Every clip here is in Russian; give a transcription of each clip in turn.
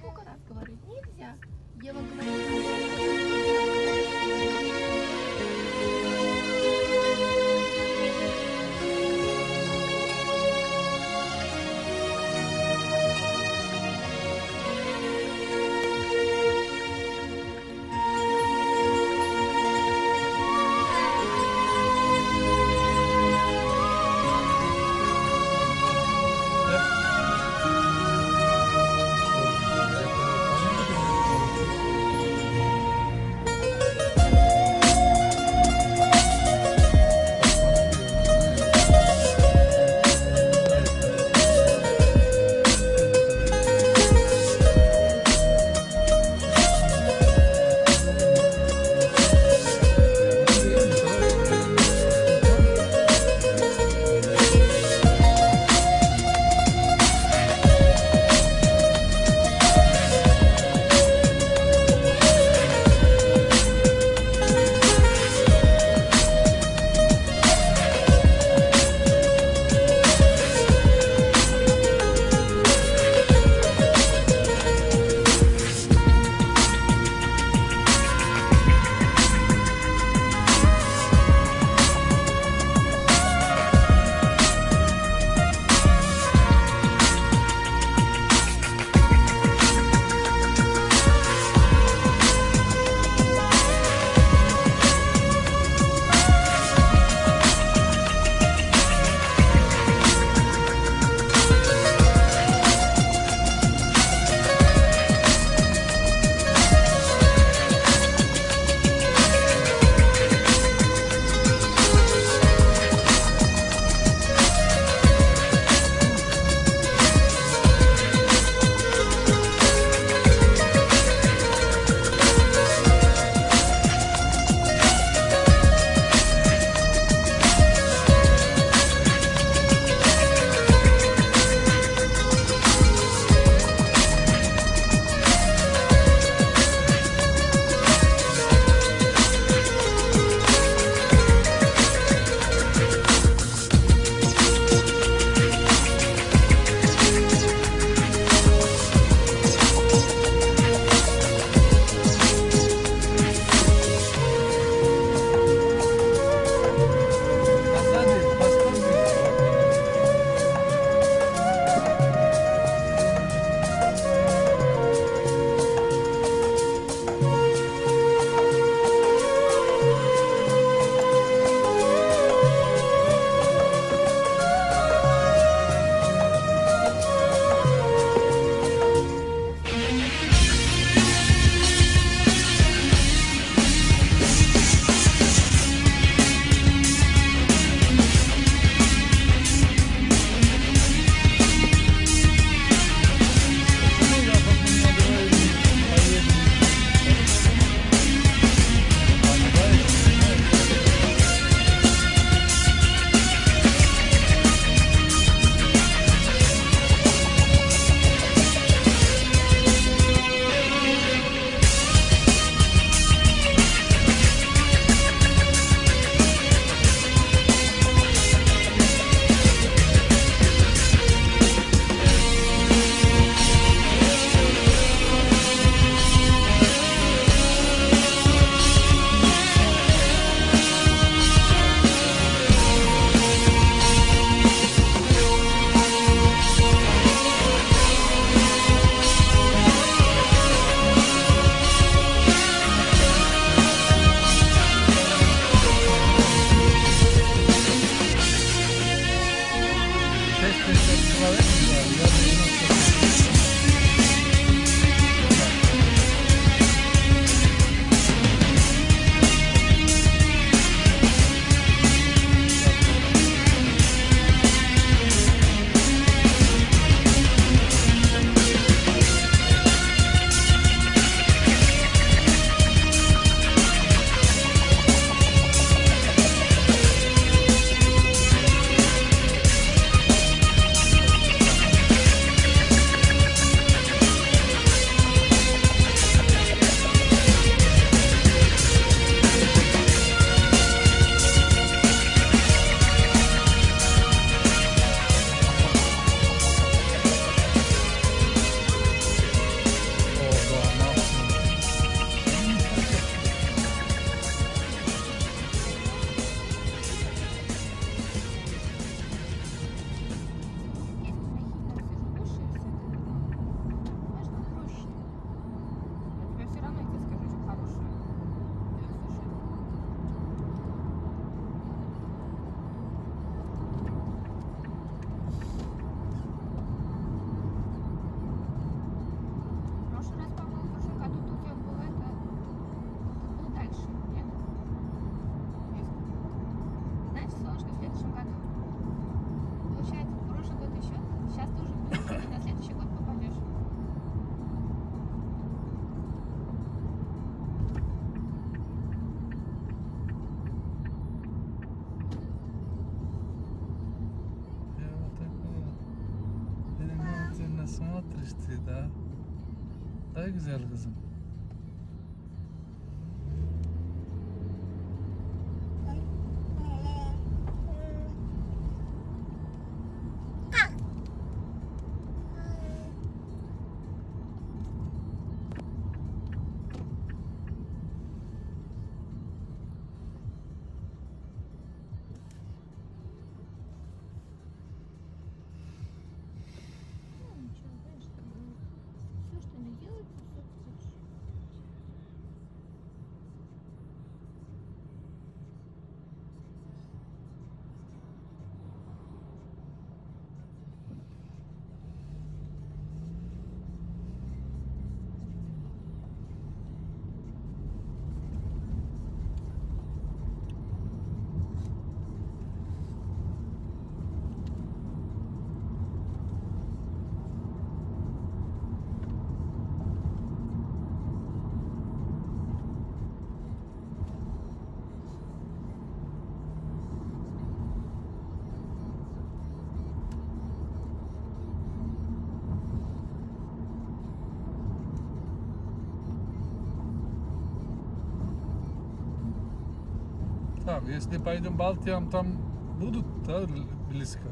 сколько раз говорить нельзя. Ева говорит, işte daha güzel kızım. Все, что не делается, все хорошо. Так, если пойдем Балтиям, там будут, да, близко?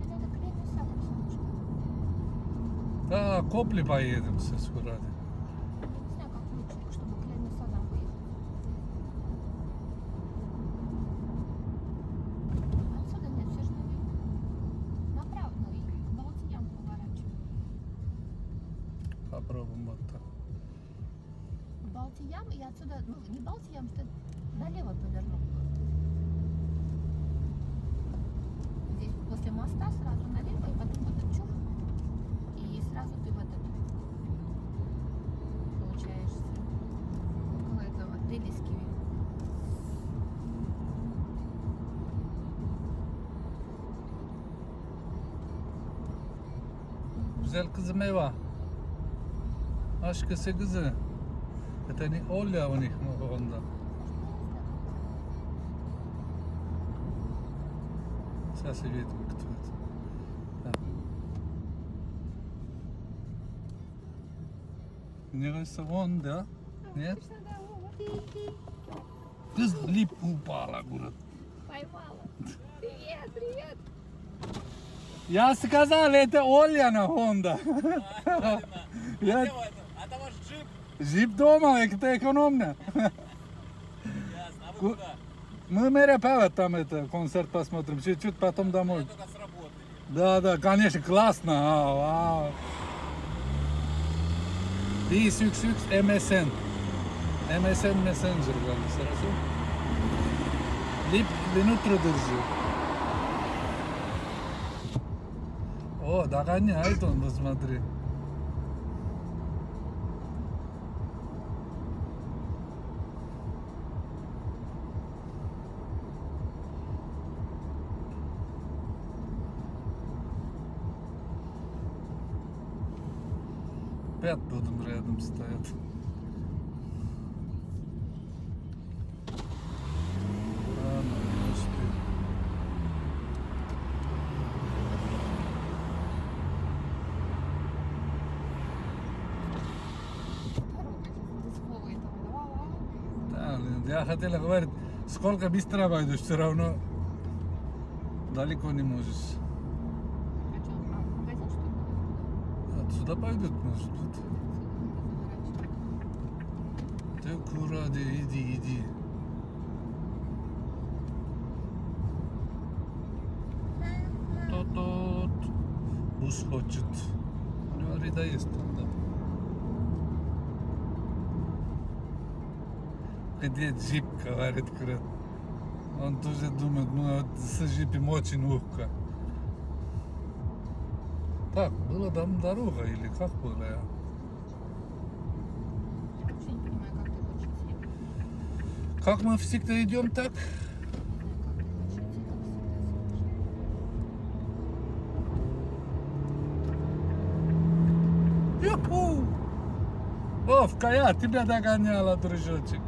Тебе надо клейный сахар, солнышко. Да, Копли поедем скоро. Я не знаю, как лучше, чтобы клейный садом выехать. Отсюда нет, все же направо, ну и Балтиям поворачиваем. Попробуем вот так. Балтиям и отсюда, ну не Балтиям, что налево повернул. Здесь после моста сразу налево, и потом вот этот чух, и сразу ты в этот получаешься около этого Делиски. Güzel kızım Eva. Aşkısı kızı. Это не Оля у них Honda. Сейчас увидим, кто это. Да. Мне кажется, он, да? Нет? Кыз лип упала, город. Поймала. Привет, привет. Я сказал, это Оляна Honda. Я... Это ваш джип? Джип дома, это экономно. Ясно. А вы куда? Мы мероприятие там это концерт посмотрим, чуть-чуть потом домой. Только сработали. Да, конечно, классно. Вау. X MSN. MSN Messenger говорит, хорошо? Лип внутрь держи. О, догоняет он, посмотри. Опять будем рядом стоять. Ладно, не успею. Да, я хотел говорить, сколько быстро пойдешь, все равно далеко не можешь. Отсюда пойдут, может быть. Ты аккуратно, иди. Тот бус хочет. У него рида есть там, да. Где джип, говорит, Крет. Он тоже думает, ну с джипом очень легко. Так, была там дорога или как было? Я вообще не понимаю, как ты хочешь идти. Как мы всегда идем так? Как ты хочешь идти, как всегда. Юху! Вовка, я тебя догоняла, дружочек.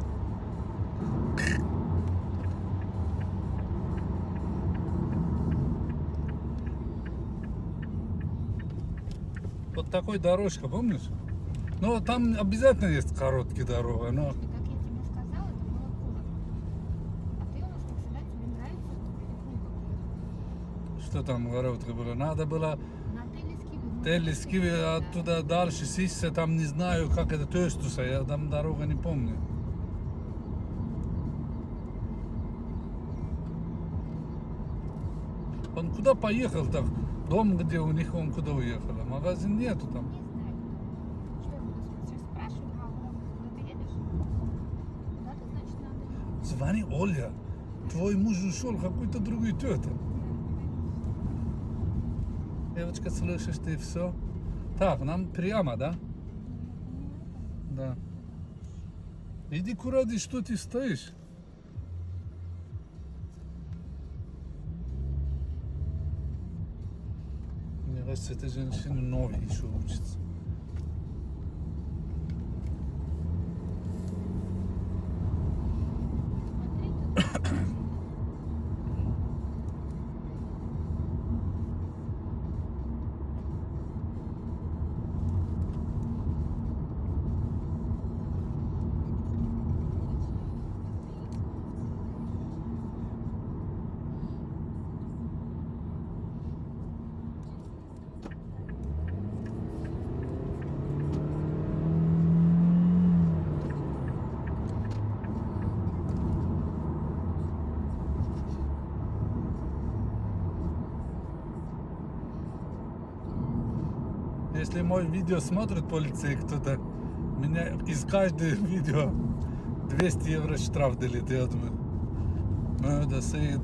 Вот такой дорожка, помнишь? Ну, там обязательно есть короткая дорога, но... И как я тебе сказала, это было коротко. А ты у нас, как всегда, тебе нравится кругом. Что там короткое было? Надо было На Телескиве. Телескиве оттуда дальше, Сиссе, там не знаю, как это, Төстуса, я там дорога не помню. Он куда поехал так? Дом, где у них, он куда уехал? А магазин нету там. Не знаю. Что я буду сейчас спрашивать? Куда ты едешь? Куда ты, значит, надо ехать? Звони, Оля, твой муж ушел, какой-то другой тетя. Девочка, слышишь ты все? Так, нам прямо, да? Да. Иди куда, что ты стоишь? Мне кажется, эта женщина новая еще учится. Смотри, тут Если мой видео смотрит полиция кто-то, меня из каждого видео 200 евро штраф делит, я думаю. Mööda sõid,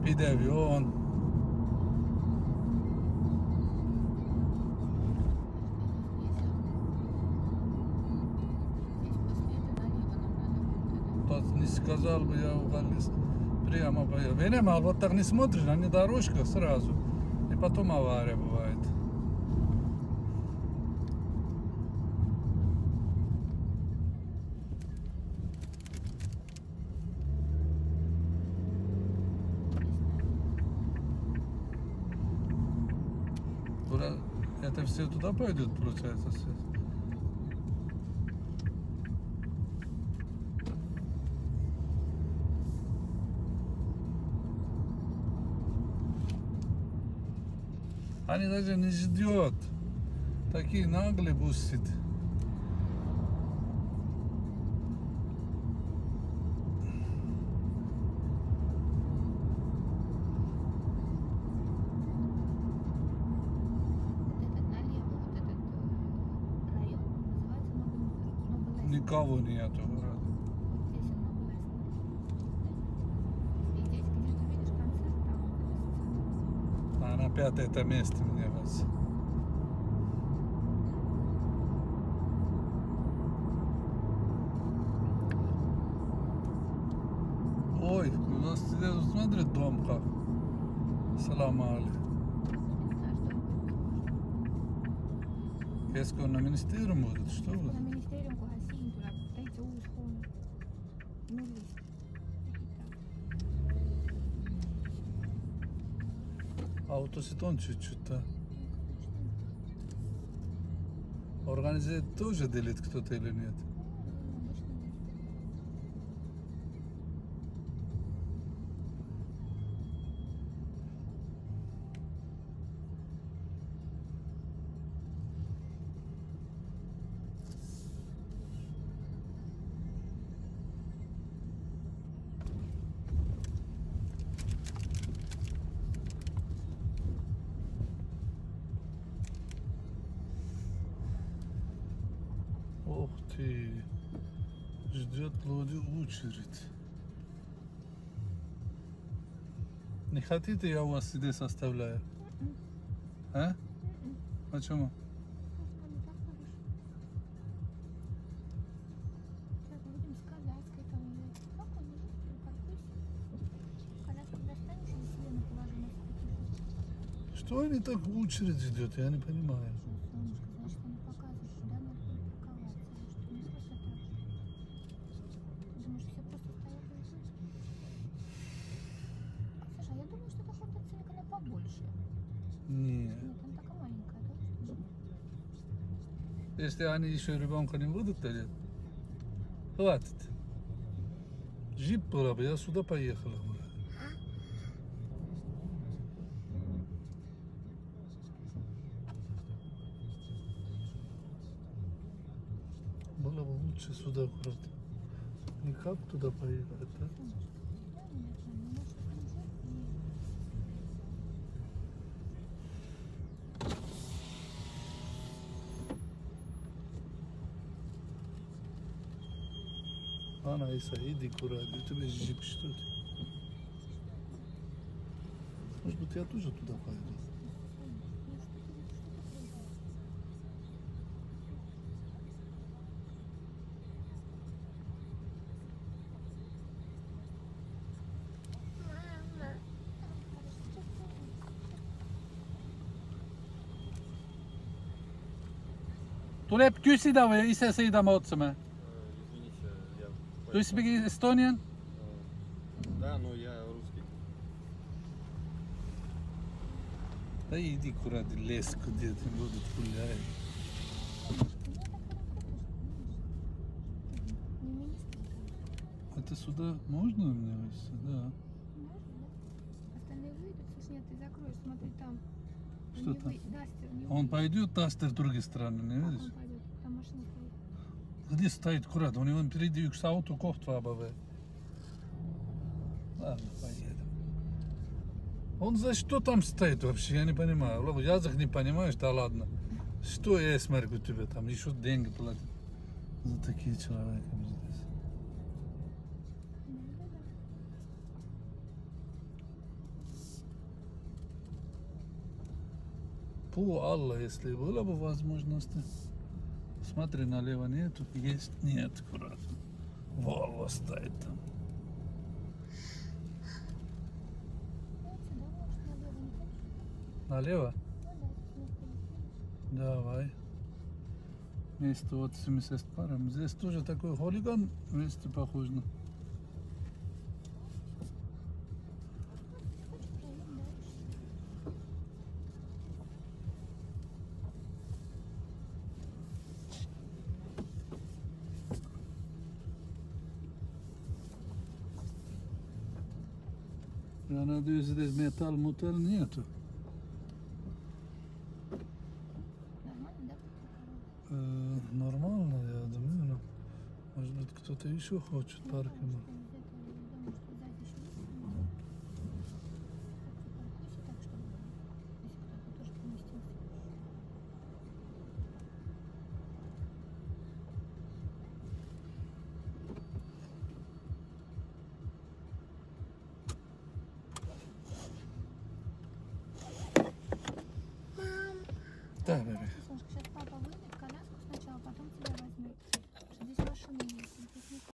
pidev joon. Не сказал бы я угодил прямо по... Венemaal вот так не смотришь, а не дорожка сразу. И потом авария бывает. Это все туда пойдет, получается, все. Они даже не ждет. Такие наглые бусит. Никого нету. вот здесь он новый. И здесь, где ты видишь концерт, там вот эта сцена. А на пятое это место, мне кажется. Ой, у нас здесь, смотри, дом как. Салам алейкум. Kesko on ministeerium будет, что Kuna вот? ministeerium kohe siin tuleb täitsa uus hoone. Nullist ehitab. Autosid on чуть-чуть, да. Организует тоже делит кто-то или нет? Ох ты, ждет люди очередь. Не хотите, я у вас здесь оставляю? А? Почему? Сейчас будем с коляской там ехать. Спокойно, припаркуйся. Коляску достанешь и Селена положи на скутер. Что они так в очередь идет, я не понимаю. Солнышко, значит, она показывает, куда надо припарковаться. Что не просто так. Ты думаешь, все просто стоят и ждут? Слушай, а я думаю, что эта Honda Civic, она побольше. Не, Нет, она такая маленькая, да? Если они еще ребенка не будут делать, хватит. Джип была бы, я сюда поехала бы. Было бы лучше сюда аккуратно. Никак туда поехать, да? Ana Isa, иди аккуратно, у тебя джип, что ты? Может быть, я тоже туда пойду? Tuleb küsida või ise sõidame otsame? Извините, я... Do you speak Estonian? Да, но я русский. Да иди куда-то лес, где ты будут гулять. Это сюда можно у меня? Да. Остальные выйдут, слушай, нет, ты закроешь, смотри там. Что Не там? Дастер не Он выйдет. пойдет, Дастер с другой стороны, не Как видишь? он пойдет? Там машина стоит. Где стоит курат? У него впереди üks auto koht vaba või? Ладно, поедем. Он за что там стоит вообще? Я не понимаю. Язык не понимаешь? Да ладно. Что эсмерк у тебя там? Еще деньги платят за такие человека здесь. По Аллах, если была бы возможность. Смотри, налево нету. Есть? Нет, аккуратно. Волва стоит там. Вот сюда, может, налево не хочешь? Налево? Ну да, Давай. Место 80 паром. Здесь тоже такой хулиган. Место похоже на... хочешь, проедем дальше. Я надеюсь, здесь металл нету. Нормально, да? Нормально, я думаю. Но, может быть, кто-то еще хочет паркинг. Да, бебе.